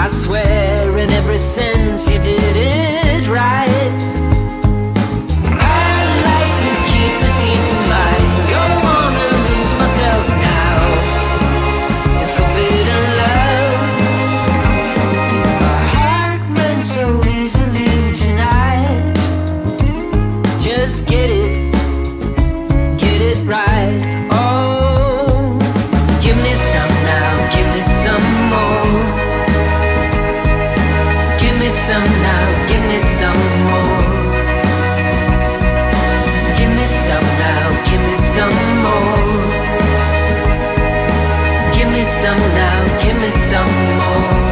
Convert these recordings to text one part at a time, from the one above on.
I swear in every sense you did it right. I'd like to keep this peace of mind. Don't wanna lose myself now in forbidden love. Our heart went so easily tonight. Just get it right. Oh, give me some now, give me some more. Give me some now, give me some more. Give me some now, give me some more. Give me some now, give me some more.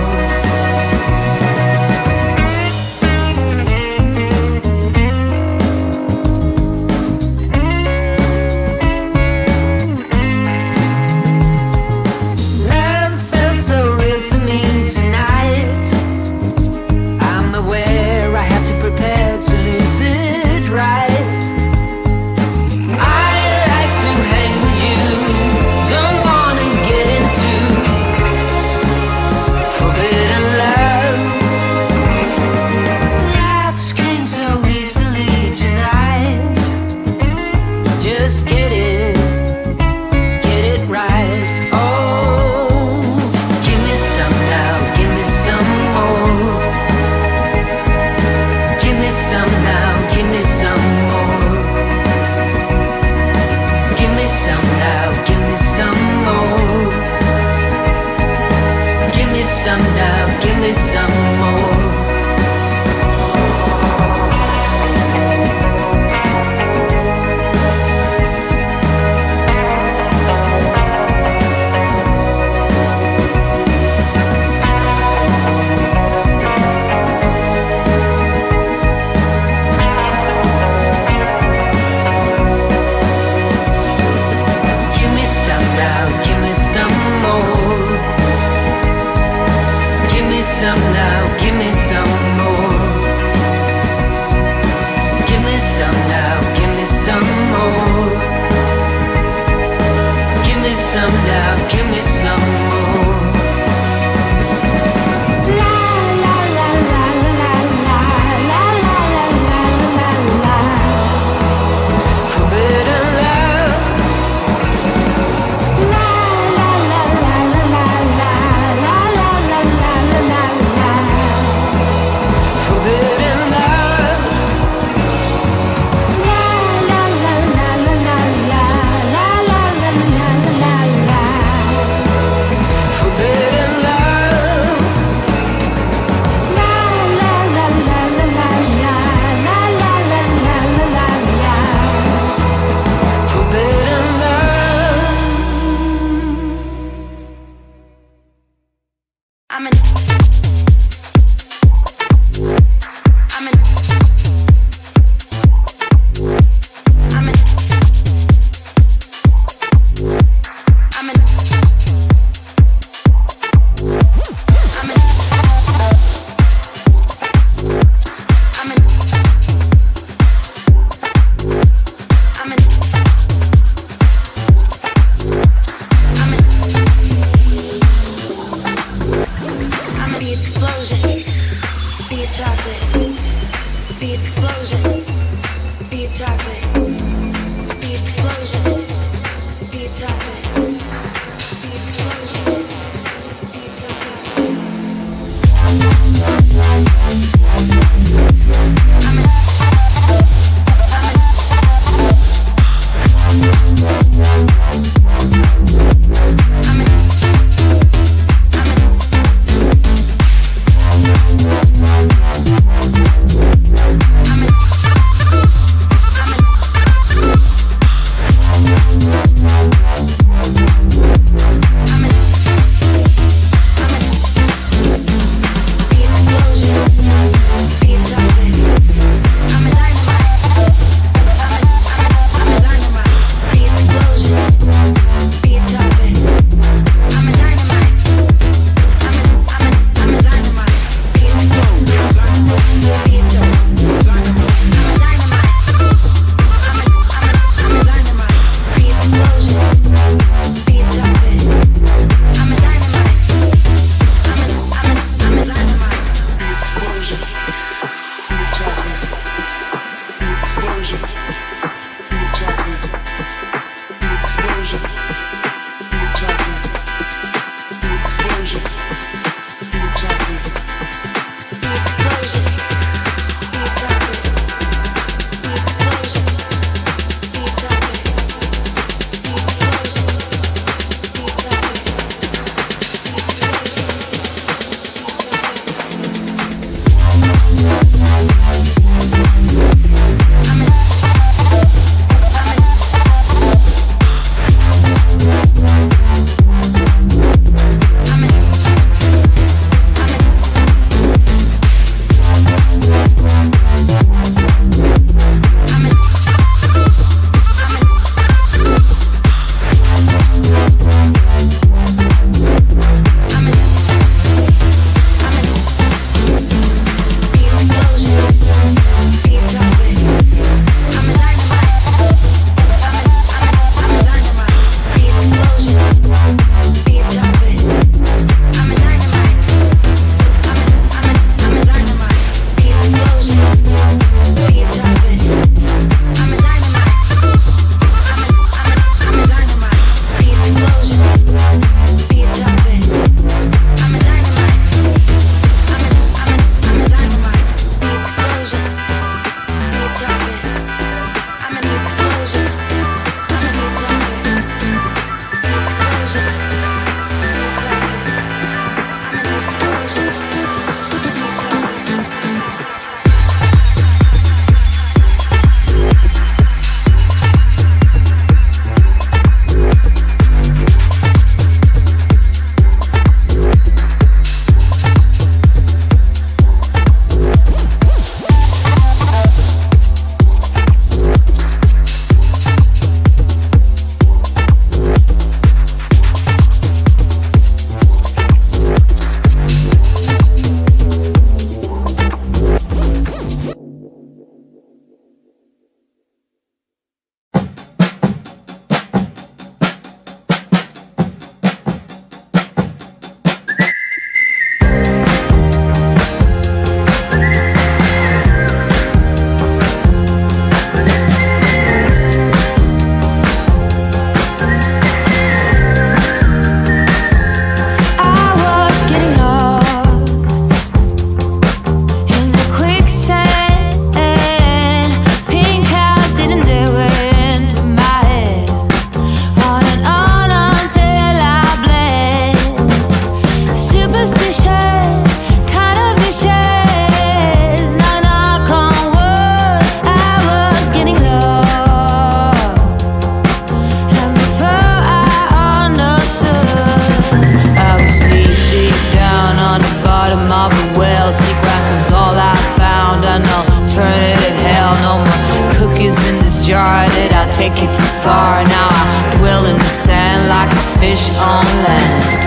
this jar that I take it too far. Now I dwell in the sand like a fish on land.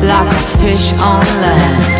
Like a fish on land.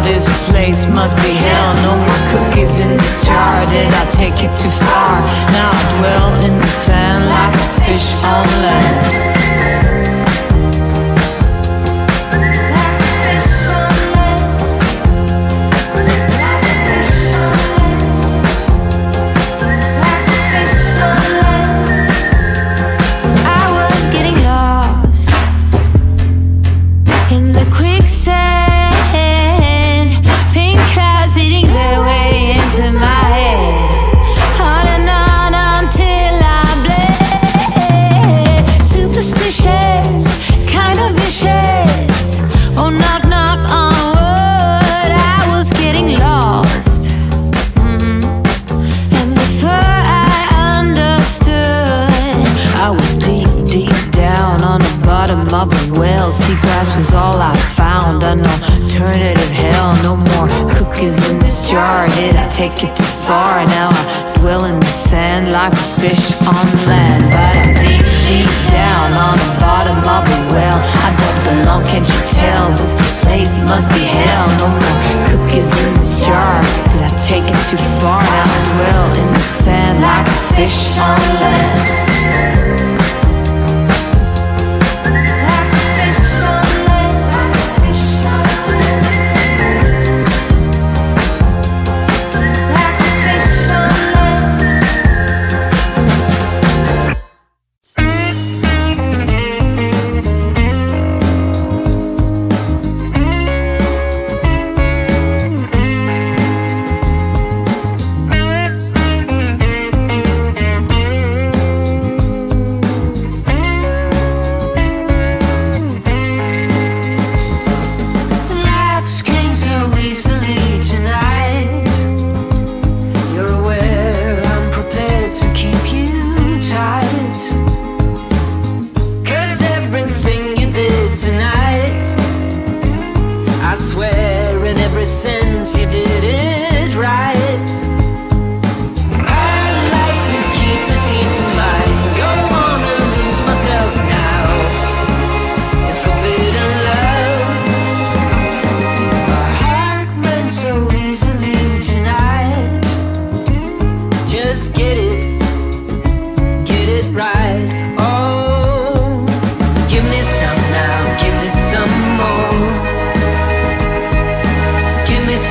This place must be hell. No more cookies in this jar. Did I take it too far? Now I dwell in the sand like a fish on land. Seagrass was all I found. An alternative hell. No more cookies in this jar. Did I take it too far? Now I dwell in the sand like a fish on land. But I'm deep, deep down on the bottom of a well. I don't belong, can't you tell? This place must be hell. No more cookies in this jar. Did I take it too far? Now I dwell in the sand like a fish on land.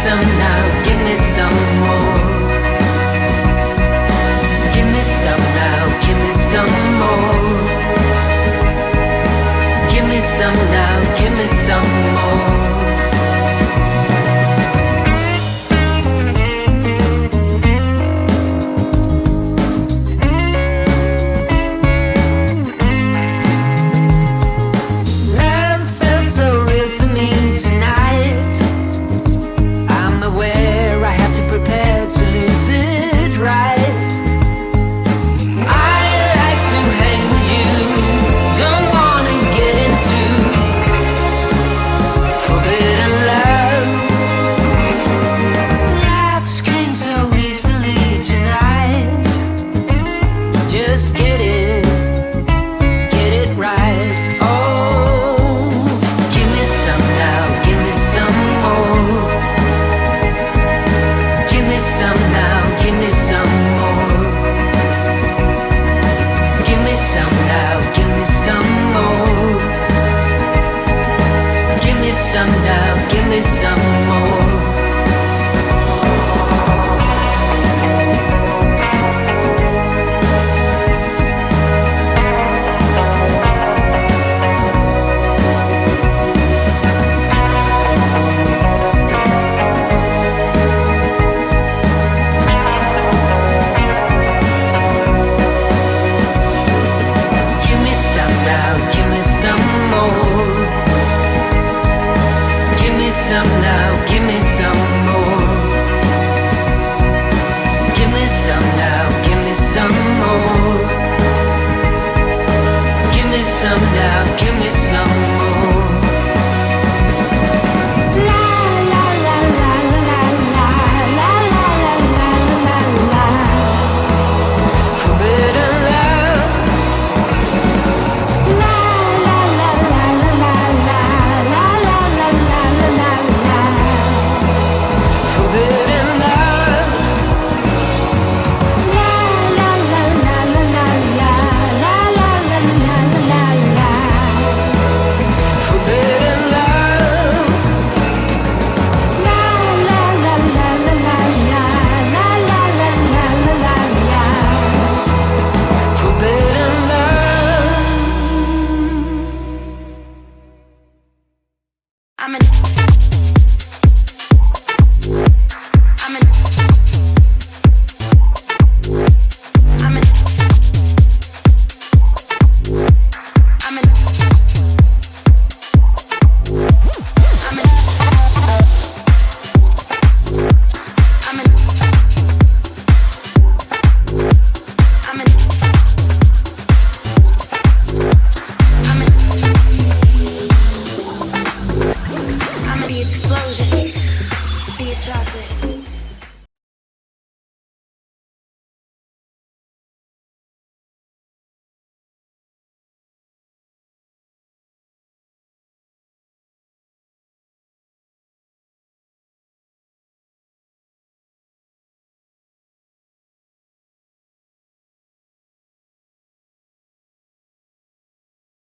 Some now. some now, give me some more. Give me some now, give me some more. Give me some now, give me some more. Explosion, be a chocolate.